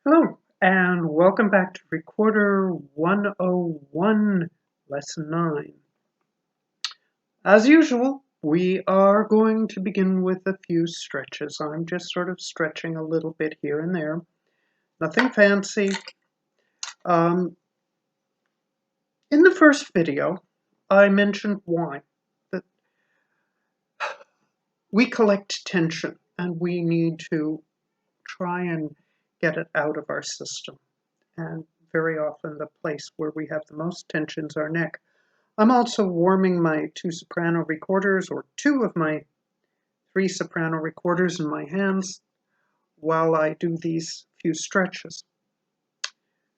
Hello, and welcome back to Recorder 101, Lesson 9. As usual, we are going to begin with a few stretches. I'm just sort of stretching a little bit here and there. Nothing fancy. In the first video, I mentioned why. That we collect tension, and we need to try and get it out of our system. And very often the place where we have the most tension is our neck. I'm also warming my two soprano recorders, or two of my three soprano recorders in my hands while I do these few stretches.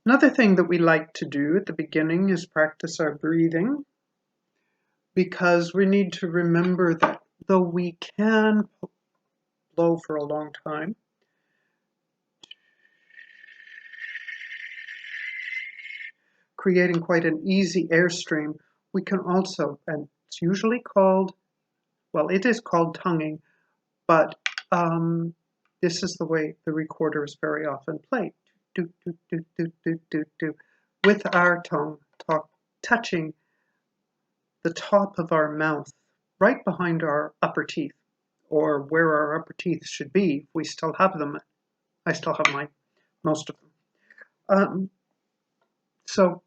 Another thing that we like to do at the beginning is practice our breathing, because we need to remember that though we can blow for a long time, creating quite an easy airstream, we can also, and it's usually called, well, it is called tonguing, but this is the way the recorder is very often played. Do, do, do, do, do, do, do, with our tongue touching the top of our mouth, right behind our upper teeth, or where our upper teeth should be if we still have them. I still have most of them. So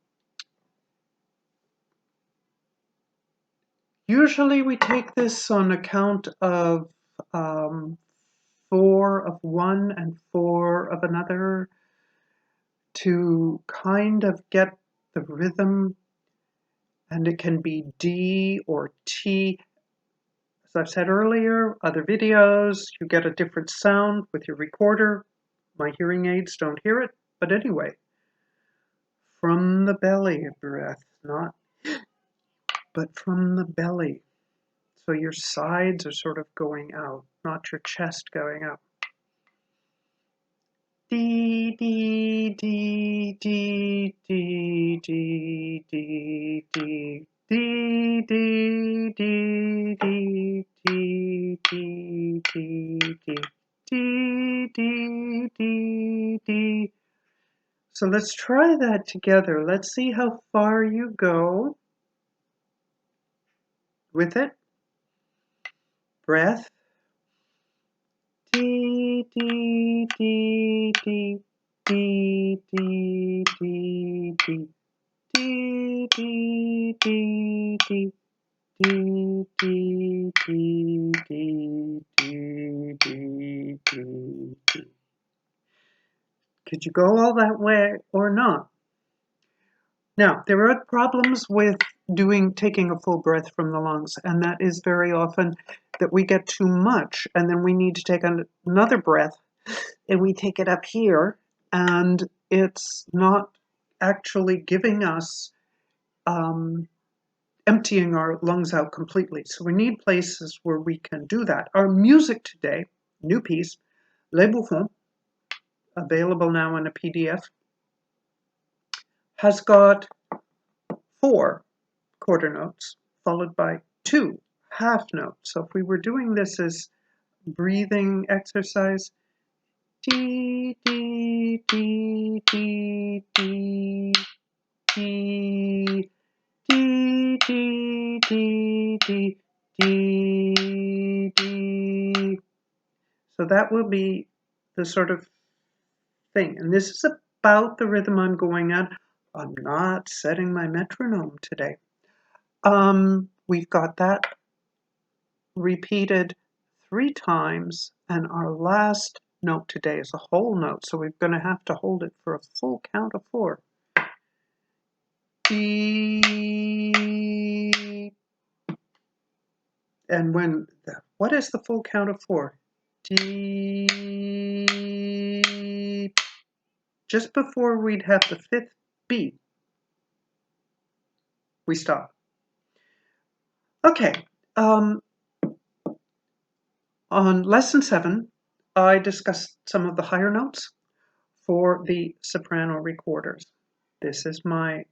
usually we take this on account of 4 of one and 4 of another to kind of get the rhythm, and it can be D or T. As I've said earlier, other videos, you get a different sound with your recorder. My hearing aids don't hear it, but anyway, from the belly breath, not, but from the belly. So your sides are sort of going out, not your chest going up. D, D, D, D, D, D, D, D, D, D, D, D, D, D, D, D, D, D, D. So let's try that together. Let's see how far you go with it. Breath. D, D, D, D, D, D, D, D. D, D, D, D, D, D, D, D, D, D, D. Could you go all that way or not? Now, there are problems with taking a full breath from the lungs, and that is very often that we get too much, and then we need to take another breath, and we take it up here, and it's not actually giving us emptying our lungs out completely. So we need places where we can do that. Our music today, new piece, Les Bouffons, available now in a PDF, has got 4 quarter notes followed by 2 half notes. So if we were doing this as breathing exercise, D, D, D, D, D, D, D, D, D, D, D, D. So that will be the sort of thing. And this is about the rhythm I'm going at. I'm not setting my metronome today. We've got that repeated 3 times, and our last note today is a whole note, so we're going to have to hold it for a full count of 4. D. And what is the full count of 4? D. Just before we'd have the 5th beat, we stop. Okay, on lesson 7, I discussed some of the higher notes for the soprano recorders. This is my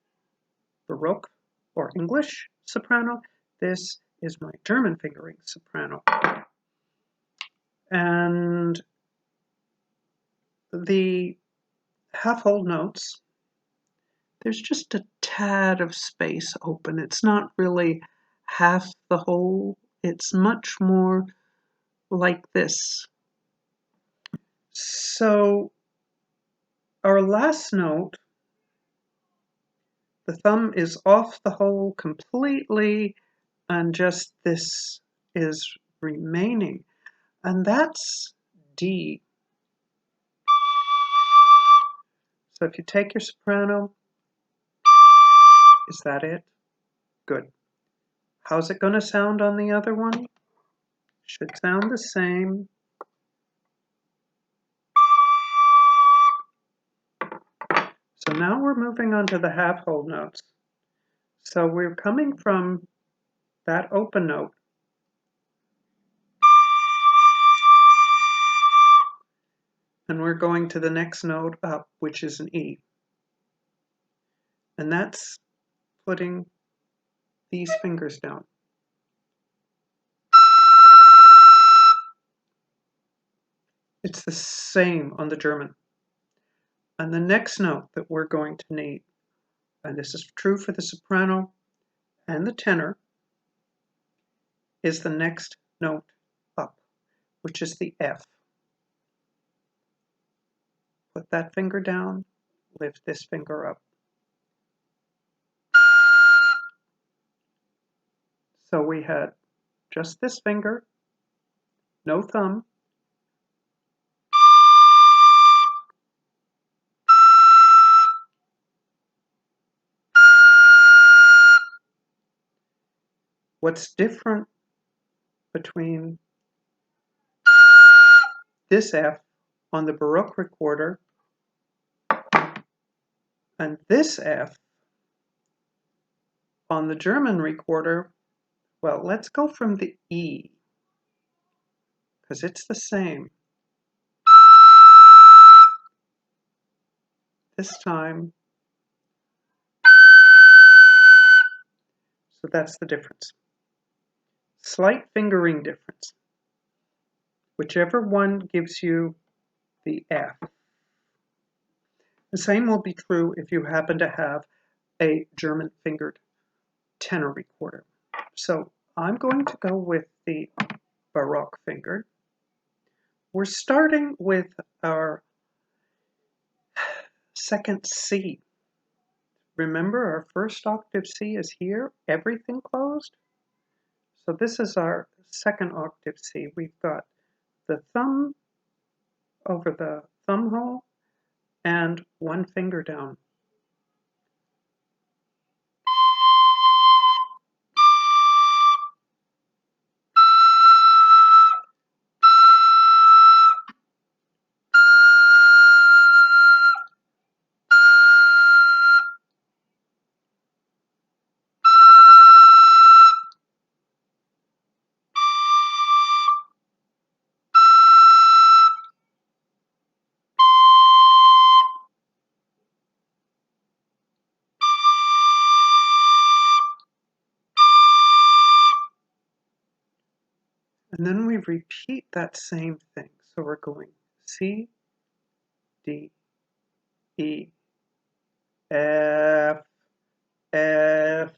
Baroque or English soprano. This is my German fingering soprano. And the half-whole notes, there's just a tad of space open. It's not really half the whole. It's much more like this. So our last note, the thumb is off the hole completely, and just this is remaining. And that's D. So if you take your soprano, is that it? Good. How's it going to sound on the other one? Should sound the same. So now we're moving on to the half-whole notes. So we're coming from that open note, and we're going to the next note up, which is an E. And that's putting these fingers down. It's the same on the German. And the next note that we're going to need, and this is true for the soprano and the tenor, is the next note up, which is the F. Put that finger down, lift this finger up. So we had just this finger, no thumb, what's different between this F on the Baroque recorder and this F on the German recorder? Well, let's go from the E, because it's the same. This time, so that's the difference. Slight fingering difference. Whichever one gives you the F. The same will be true if you happen to have a German fingered tenor recorder. So I'm going to go with the Baroque fingered. We're starting with our second C. Remember, our first octave C is here, everything closed. So this is our second octave C. We've got the thumb over the thumb hole and one finger down. And then we repeat that same thing. So we're going C, D, E, F, F,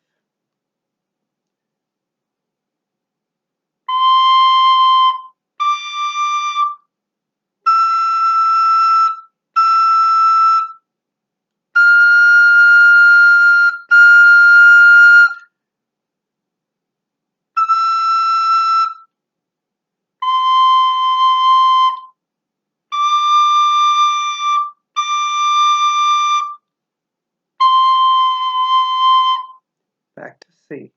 back to C,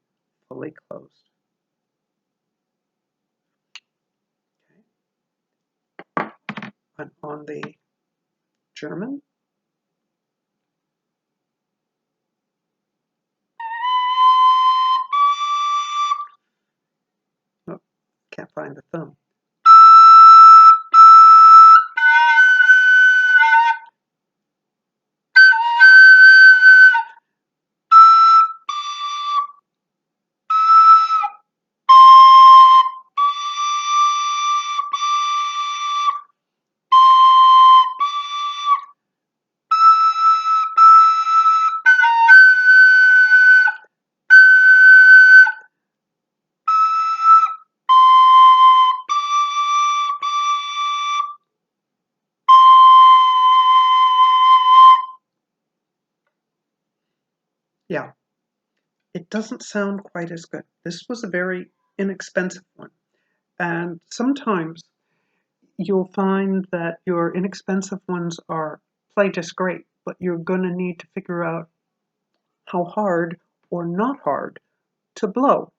fully closed. Okay. And on the German, oh, can't find the thumb. it doesn't sound quite as good. This was a very inexpensive one. And sometimes you'll find that your inexpensive ones play just great, but you're going to need to figure out how hard or not hard to blow.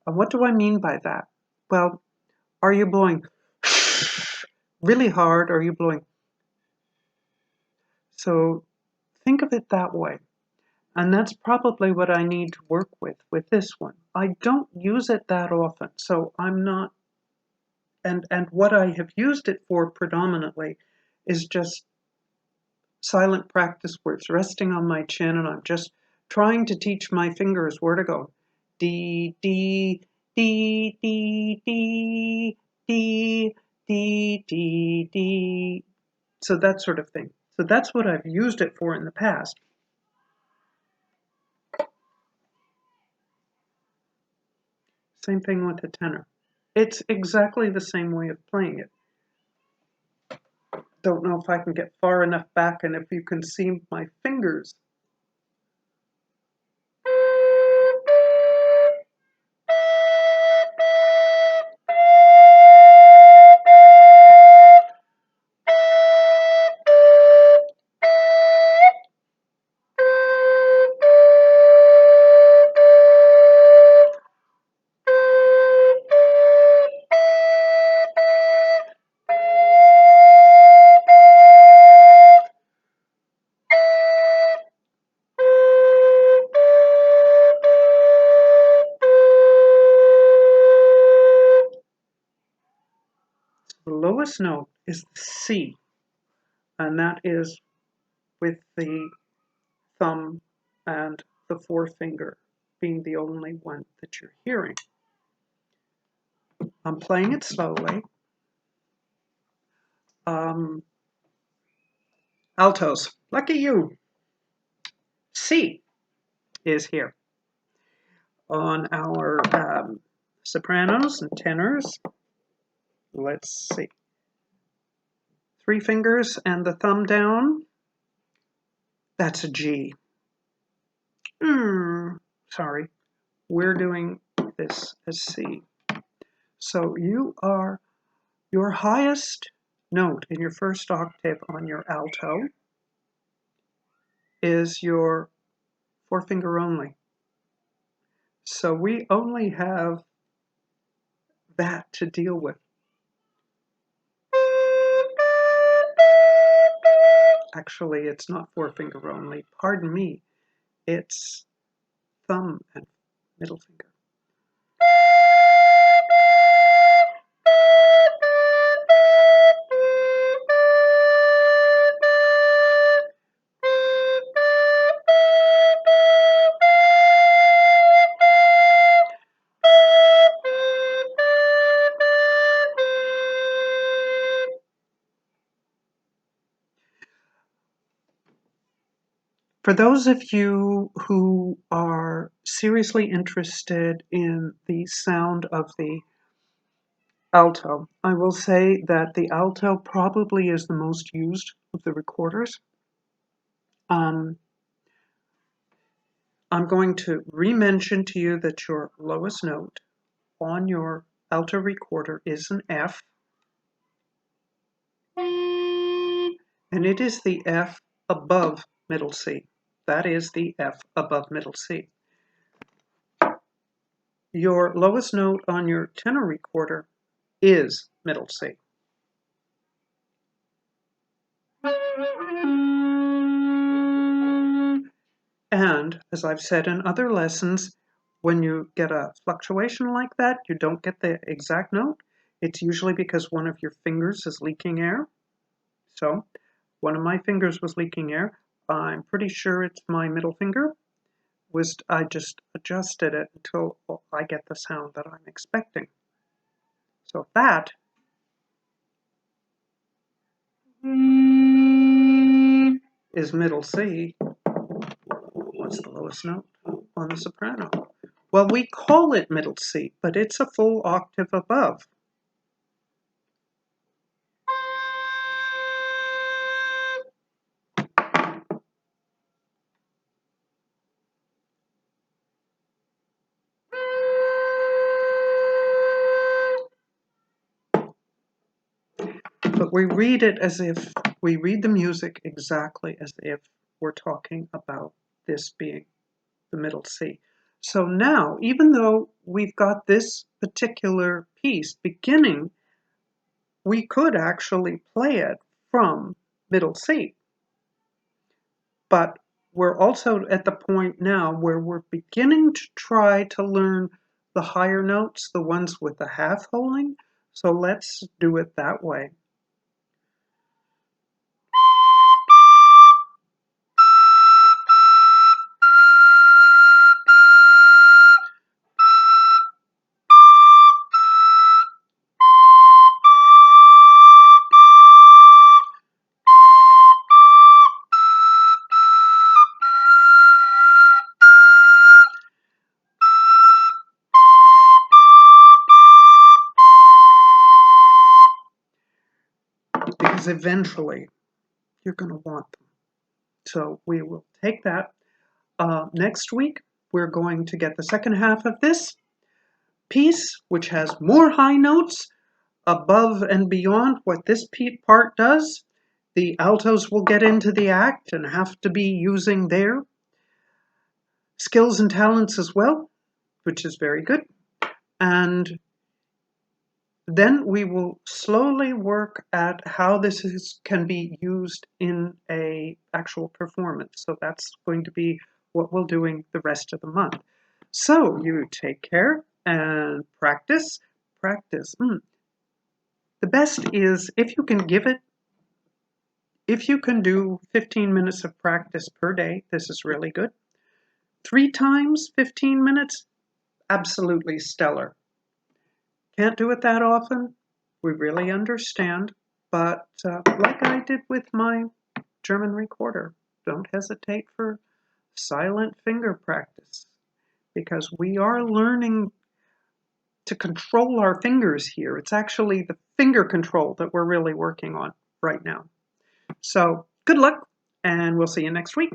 And what do I mean by that? Well, are you blowing really hard or are you blowing? So think of it that way. And that's probably what I need to work with this one. I don't use it that often, so I'm not, and what I have used it for predominantly is just silent practice where it's resting on my chin and I'm just trying to teach my fingers where to go. D, D, D, D, D, D, D, D, D. So that sort of thing. So that's what I've used it for in the past. Same thing with the tenor. It's exactly the same way of playing it. Don't know if I can get far enough back and if you can see my fingers. The lowest note is the C, and that is with the thumb and the forefinger being the only one that you're hearing. I'm playing it slowly. Altos, lucky you. C is here. On our sopranos and tenors, let's see. 3 fingers and the thumb down, that's a G. Sorry, we're doing this as C. So your highest note in your first octave on your alto is your forefinger only. So we only have that to deal with. Actually, it's not forefinger only. Pardon me. It's thumb and middle finger. For those of you who are seriously interested in the sound of the alto, I will say that the alto probably is the most used of the recorders. I'm going to re-mention to you that your lowest note on your alto recorder is an F, and it is the F above middle C. That is the F above middle C. Your lowest note on your tenor recorder is middle C. And as I've said in other lessons, when you get a fluctuation like that, you don't get the exact note. It's usually because one of your fingers is leaking air. So one of my fingers was leaking air. I'm pretty sure it's my middle finger. I just adjusted it until I get the sound that I'm expecting. So that is middle C. What's the lowest note on the soprano? Well, we call it middle C, but it's a full octave above. But we read it as if we read the music exactly as if we're talking about this being the middle C. So now, even though we've got this particular piece beginning, we could actually play it from middle C. But we're also at the point now where we're beginning to try to learn the higher notes, the ones with the half holding. So let's do it that way. Because eventually you're going to want them. So we will take that. Next week, we're going to get the second half of this piece, which has more high notes above and beyond what this part does. The altos will get into the act and have to be using their skills and talents as well, which is very good. And then we will slowly work at how this can be used in a actual performance. So that's going to be what we're doing the rest of the month. So you take care and practice, practice. The best is if you can if you can do 15 minutes of practice per day, this is really good. 3 times 15 minutes, absolutely stellar. Can't do it that often, we really understand, but like I did with my German recorder, don't hesitate for silent finger practice, because we are learning to control our fingers here. It's actually the finger control that we're really working on right now. So good luck, and we'll see you next week.